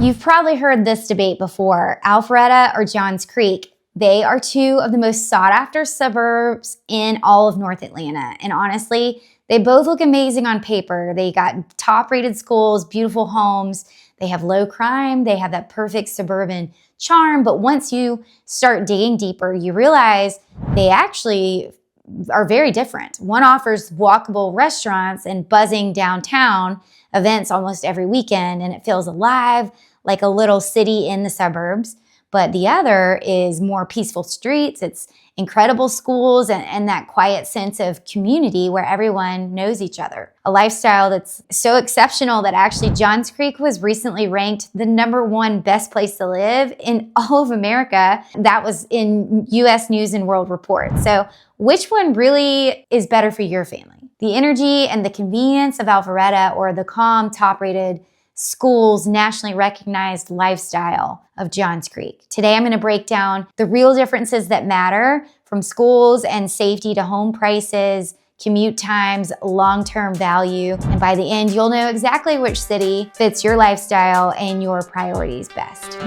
You've probably heard this debate before, Alpharetta or Johns Creek. They are two of the most sought after suburbs in all of North Atlanta. And honestly, they both look amazing on paper. They got top rated schools, beautiful homes. They have low crime. They have that perfect suburban charm. But once you start digging deeper, you realize they actually are very different. One offers walkable restaurants and buzzing downtown events almost every weekend, and it feels alive like a little city in the suburbs. But the other is more peaceful streets. It's incredible schools and that quiet sense of community where everyone knows each other. A lifestyle that's so exceptional that actually Johns Creek was recently ranked the #1 best place to live in all of America. That was in US News and World Report. So which one really is better for your family? The energy and the convenience of Alpharetta, or the calm, top-rated schools, nationally recognized lifestyle of Johns Creek? Today, I'm going to break down the real differences that matter, from schools and safety to home prices, commute times, long-term value. And by the end, you'll know exactly which city fits your lifestyle and your priorities best.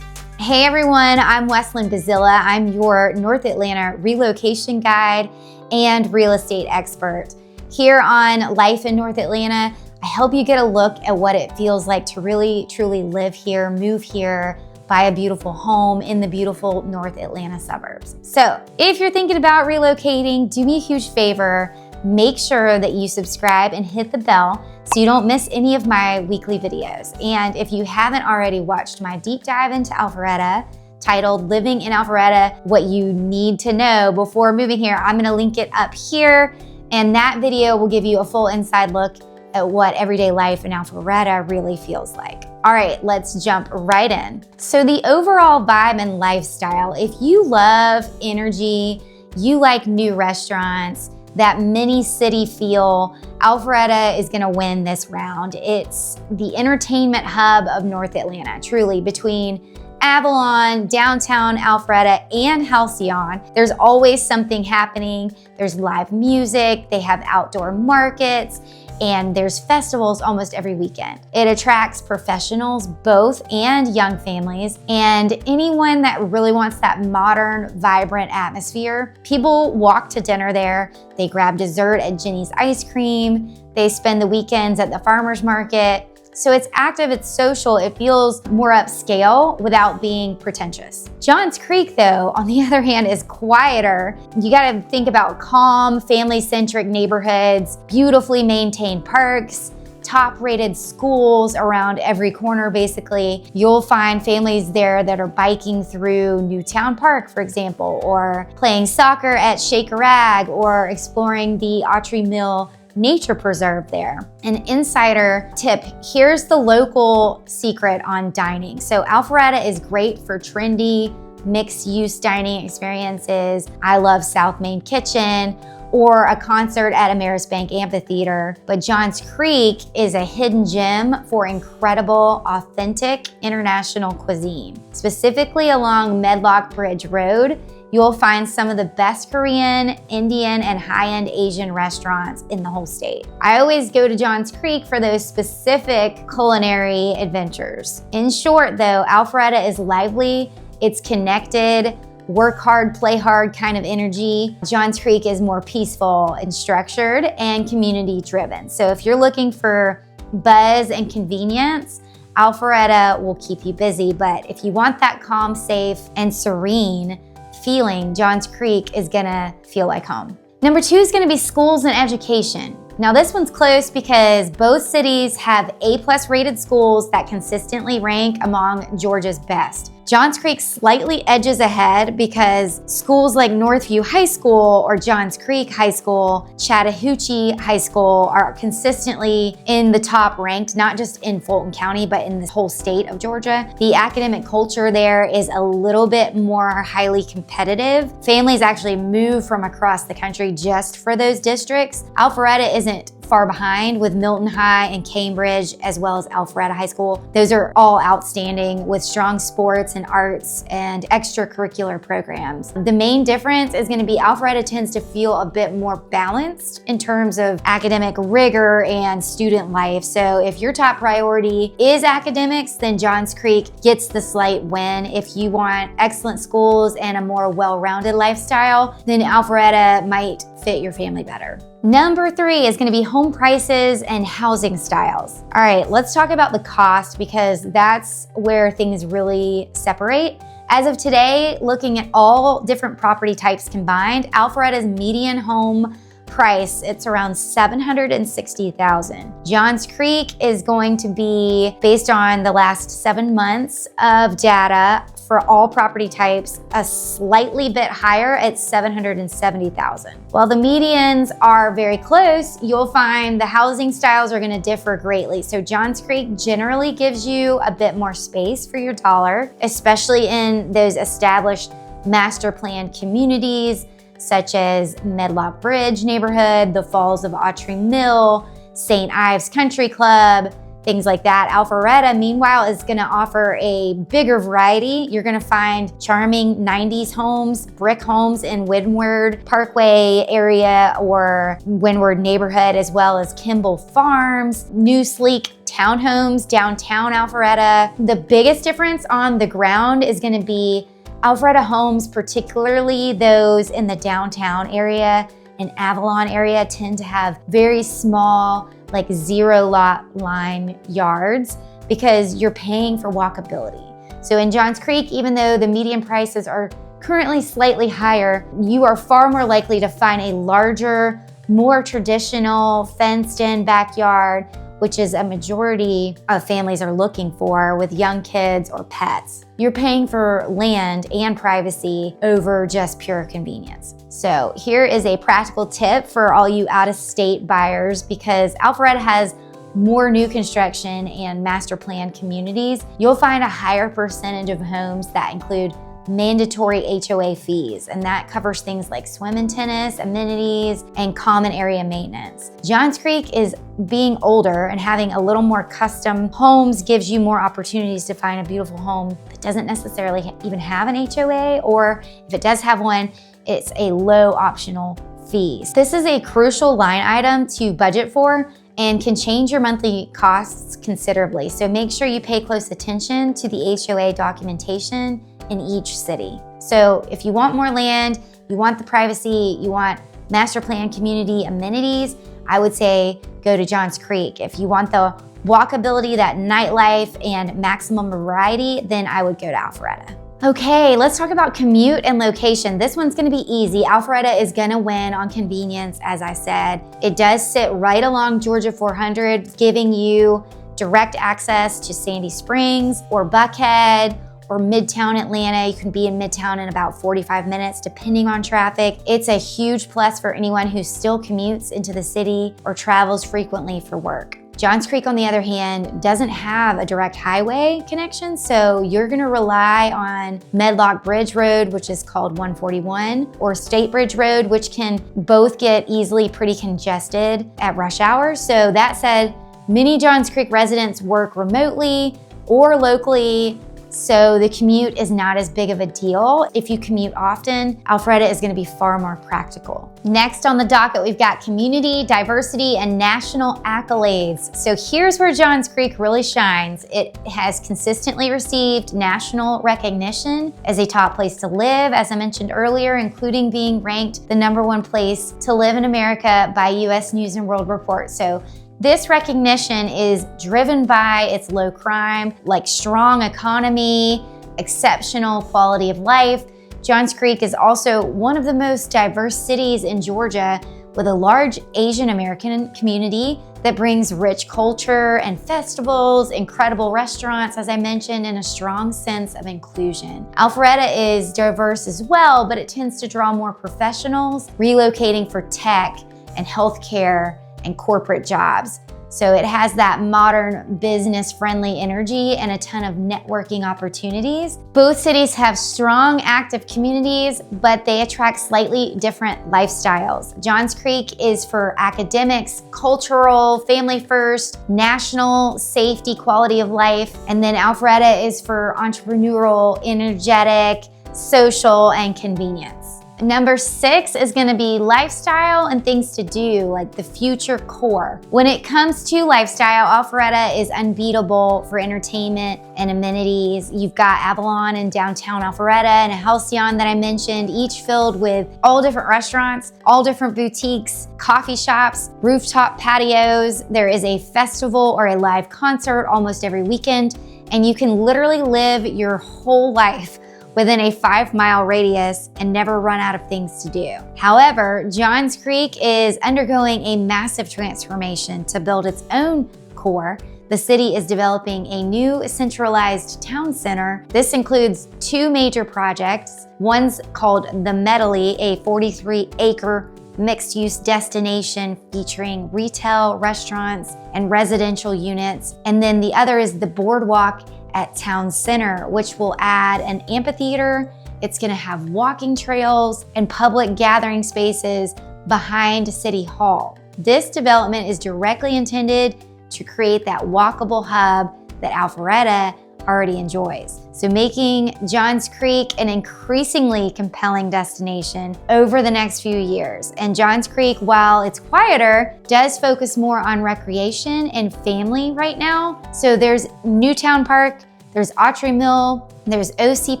Hey everyone, I'm Weslyn Bazilla. I'm your North Atlanta relocation guide and real estate expert. Here on Life in North Atlanta, I help you get a look at what it feels like to really, truly live here, move here, buy a beautiful home in the beautiful North Atlanta suburbs. So if you're thinking about relocating, do me a huge favor. Make sure that you subscribe and hit the bell so you don't miss any of my weekly videos. And if you haven't already watched my deep dive into Alpharetta, titled Living in Alpharetta, What You Need to Know Before Moving Here, I'm gonna link it up here. And that video will give you a full inside look at what everyday life in Alpharetta really feels like. All right, let's jump right in. So the overall vibe and lifestyle, if you love energy, you like new restaurants, that mini city feel, Alpharetta is gonna win this round. It's the entertainment hub of North Atlanta, truly. Between Avalon, downtown Alpharetta, and Halcyon, there's always something happening. There's live music, they have outdoor markets, and there's festivals almost every weekend. It attracts professionals, both, and young families, and anyone that really wants that modern, vibrant atmosphere. People walk to dinner there, they grab dessert at Jenny's Ice Cream, they spend the weekends at the farmer's market. So it's active, it's social, it feels more upscale without being pretentious. Johns Creek, though, on the other hand, is quieter. You gotta think about calm, family-centric neighborhoods, beautifully maintained parks, top-rated schools around every corner, basically. You'll find families there that are biking through Newtown Park, for example, or playing soccer at Shakerag, or exploring the Autry Mill Nature Preserve there. An insider tip, here's the local secret on dining. So Alpharetta is great for trendy, mixed-use dining experiences. I love South Main Kitchen, or a concert at Amerisbank Amphitheater. But Johns Creek is a hidden gem for incredible, authentic international cuisine. Specifically along Medlock Bridge Road, you'll find some of the best Korean, Indian, and high-end Asian restaurants in the whole state. I always go to Johns Creek for those specific culinary adventures. In short, though, Alpharetta is lively, it's connected, work hard, play hard kind of energy. Johns Creek is more peaceful and structured and community driven. So if you're looking for buzz and convenience, Alpharetta will keep you busy. But if you want that calm, safe, and serene feeling, Johns Creek is gonna feel like home. Number 2 is gonna be schools and education. Now this one's close because both cities have A+ rated schools that consistently rank among Georgia's best. Johns Creek slightly edges ahead because schools like Northview High School or Johns Creek High School, Chattahoochee High School are consistently in the top ranked, not just in Fulton County, but in the whole state of Georgia. The academic culture there is a little bit more highly competitive. Families actually move from across the country just for those districts. Alpharetta isn't far behind with Milton High and Cambridge, as well as Alpharetta High School. Those are all outstanding with strong sports and arts and extracurricular programs. The main difference is going to be Alpharetta tends to feel a bit more balanced in terms of academic rigor and student life. So if your top priority is academics, then Johns Creek gets the slight win. If you want excellent schools and a more well-rounded lifestyle, then Alpharetta might fit your family better. Number 3 is going to be home prices and housing styles. All right, let's talk about the cost because that's where things really separate. As of today, looking at all different property types combined, Alpharetta's median home price, it's around $760,000. Johns Creek is going to be, based on the last 7 months of data for all property types, a slightly bit higher at $770,000. While the medians are very close, you'll find the housing styles are going to differ greatly. So Johns Creek generally gives you a bit more space for your dollar, especially in those established master plan communities such as Medlock Bridge neighborhood, the Falls of Autry Mill, St. Ives Country Club, things like that. Alpharetta, meanwhile, is gonna offer a bigger variety. You're gonna find charming 90s homes, brick homes in Windward Parkway area or Windward neighborhood, as well as Kimball Farms, new sleek townhomes downtown Alpharetta. The biggest difference on the ground is gonna be Alpharetta homes, particularly those in the downtown area and Avalon area, tend to have very small, like 0 lot line yards because you're paying for walkability. So in Johns Creek, even though the median prices are currently slightly higher, you are far more likely to find a larger, more traditional fenced-in backyard, which is a majority of families are looking for with young kids or pets. You're paying for land and privacy over just pure convenience. So here is a practical tip for all you out-of-state buyers, because Alpharetta has more new construction and master plan communities. You'll find a higher percentage of homes that include mandatory HOA fees, and that covers things like swim and tennis, amenities, and common area maintenance. Johns Creek is being older and having a little more custom homes gives you more opportunities to find a beautiful home that doesn't necessarily even have an HOA, or if it does have one, it's a low optional fees. This is a crucial line item to budget for and can change your monthly costs considerably. So make sure you pay close attention to the HOA documentation in each city. So if you want more land, you want the privacy, you want master plan community amenities, I would say go to Johns Creek. If you want the walkability, that nightlife, and maximum variety, then I would go to Alpharetta. Okay, let's talk about commute and location. This one's gonna be easy. Alpharetta is gonna win on convenience, as I said. It does sit right along Georgia 400, giving you direct access to Sandy Springs or Buckhead or Midtown Atlanta. You can be in Midtown in about 45 minutes, depending on traffic. It's a huge plus for anyone who still commutes into the city or travels frequently for work. Johns Creek, on the other hand, doesn't have a direct highway connection, so you're gonna rely on Medlock Bridge Road, which is called 141, or State Bridge Road, which can both get easily pretty congested at rush hour. So that said, many Johns Creek residents work remotely or locally, so the commute is not as big of a deal. If you commute often, Alpharetta is gonna be far more practical. Next on the docket, we've got community, diversity, and national accolades. So here's where Johns Creek really shines. It has consistently received national recognition as a top place to live, as I mentioned earlier, including being ranked the #1 place to live in America by US News and World Report. So this recognition is driven by its low crime, like strong economy, exceptional quality of life. Johns Creek is also one of the most diverse cities in Georgia, with a large Asian American community that brings rich culture and festivals, incredible restaurants, as I mentioned, and a strong sense of inclusion. Alpharetta is diverse as well, but it tends to draw more professionals relocating for tech and healthcare and corporate jobs. So it has that modern business-friendly energy and a ton of networking opportunities. Both cities have strong, active communities, but they attract slightly different lifestyles. Johns Creek is for academics, cultural, family first, national, safety, quality of life. And then Alpharetta is for entrepreneurial, energetic, social, and convenience. Number 6 is gonna be lifestyle and things to do, like the future core. When it comes to lifestyle, Alpharetta is unbeatable for entertainment and amenities. You've got Avalon in downtown Alpharetta and a Halcyon that I mentioned, each filled with all different restaurants, all different boutiques, coffee shops, rooftop patios. There is a festival or a live concert almost every weekend, and you can literally live your whole life within a 5-mile radius and never run out of things to do. However, Johns Creek is undergoing a massive transformation to build its own core. The city is developing a new centralized town center. This includes 2 major projects. One's called The Medley, a 43-acre mixed-use destination featuring retail, restaurants, and residential units. And then the other is the Boardwalk at Town Center, which will add an amphitheater. It's gonna have walking trails and public gathering spaces behind City Hall. This development is directly intended to create that walkable hub that Alpharetta already enjoys. So making Johns Creek an increasingly compelling destination over the next few years. And Johns Creek, while it's quieter, does focus more on recreation and family right now. So there's Newtown Park, there's Autry Mill, there's OC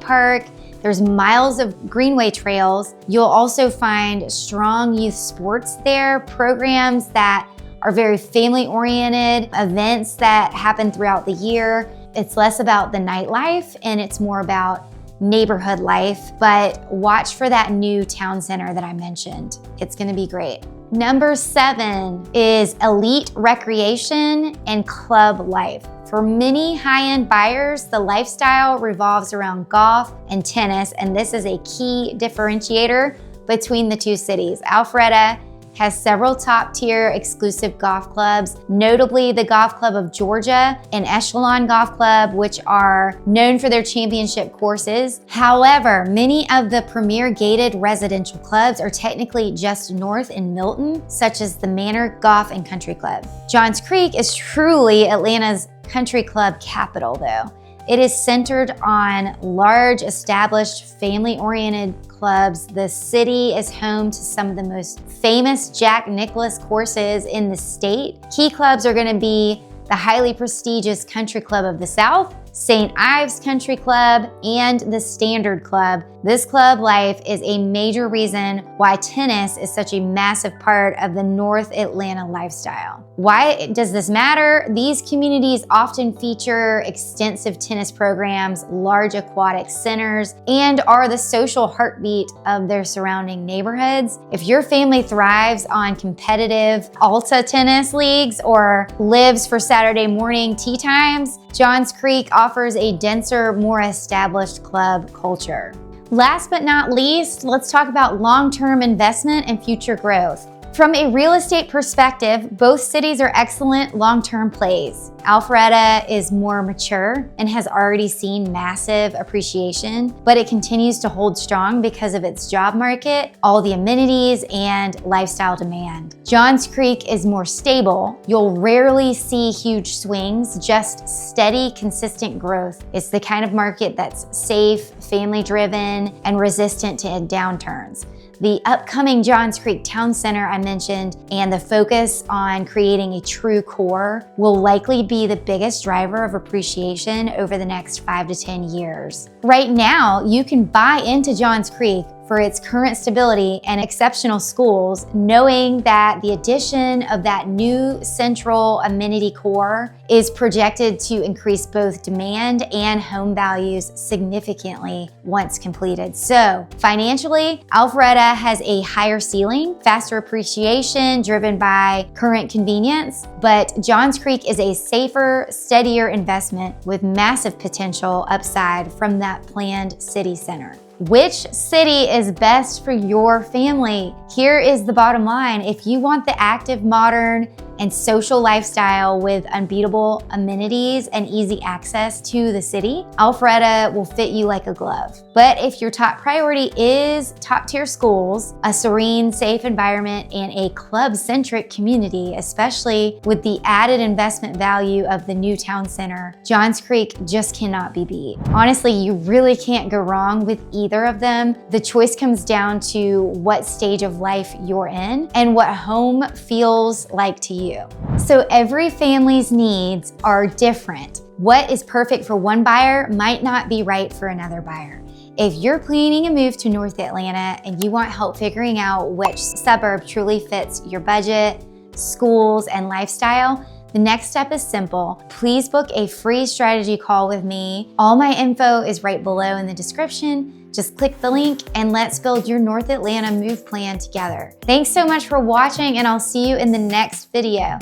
Park, there's miles of greenway trails. You'll also find strong youth sports there, programs that are very family-oriented, events that happen throughout the year. It's less about the nightlife and it's more about neighborhood life, but watch for that new town center that I mentioned. It's gonna be great. Number 7 is elite recreation and club life. For many high-end buyers, the lifestyle revolves around golf and tennis, and this is a key differentiator between the two cities. Alpharetta has several top-tier exclusive golf clubs, notably the Golf Club of Georgia and Echelon Golf Club, which are known for their championship courses. However, many of the premier gated residential clubs are technically just north in Milton, such as the Manor Golf and Country Club. Johns Creek is truly Atlanta's country club capital, though. It is centered on large, established, family-oriented clubs. The city is home to some of the most famous Jack Nicklaus courses in the state. Key clubs are gonna be the highly prestigious Country Club of the South, St. Ives Country Club, and the Standard Club. This club life is a major reason why tennis is such a massive part of the North Atlanta lifestyle. Why does this matter? These communities often feature extensive tennis programs, large aquatic centers, and are the social heartbeat of their surrounding neighborhoods. If your family thrives on competitive Alta tennis leagues or lives for Saturday morning tea times, Johns Creek offers a denser, more established club culture. Last but not least, let's talk about long-term investment and future growth. From a real estate perspective, both cities are excellent long-term plays. Alpharetta is more mature and has already seen massive appreciation, but it continues to hold strong because of its job market, all the amenities, and lifestyle demand. Johns Creek is more stable. You'll rarely see huge swings, just steady, consistent growth. It's the kind of market that's safe, family-driven, and resistant to downturns. The upcoming Johns Creek Town Center I mentioned and the focus on creating a true core will likely be the biggest driver of appreciation over the next 5 to 10 years. Right now, you can buy into Johns Creek for its current stability and exceptional schools, knowing that the addition of that new central amenity core is projected to increase both demand and home values significantly once completed. So financially, Alpharetta has a higher ceiling, faster appreciation driven by current convenience, but Johns Creek is a safer, steadier investment with massive potential upside from that planned city center. Which city is best for your family? Here is the bottom line. If you want the active, modern, and social lifestyle with unbeatable amenities and easy access to the city, Alpharetta will fit you like a glove. But if your top priority is top-tier schools, a serene, safe environment, and a club-centric community, especially with the added investment value of the new town center, Johns Creek just cannot be beat. Honestly, you really can't go wrong with either of them. The choice comes down to what stage of life you're in and what home feels like to you. So every family's needs are different. What is perfect for one buyer might not be right for another buyer. If you're planning a move to North Atlanta and you want help figuring out which suburb truly fits your budget, schools, and lifestyle, the next step is simple. Please book a free strategy call with me. All my info is right below in the description. Just click the link and let's build your North Atlanta move plan together. Thanks so much for watching, and I'll see you in the next video.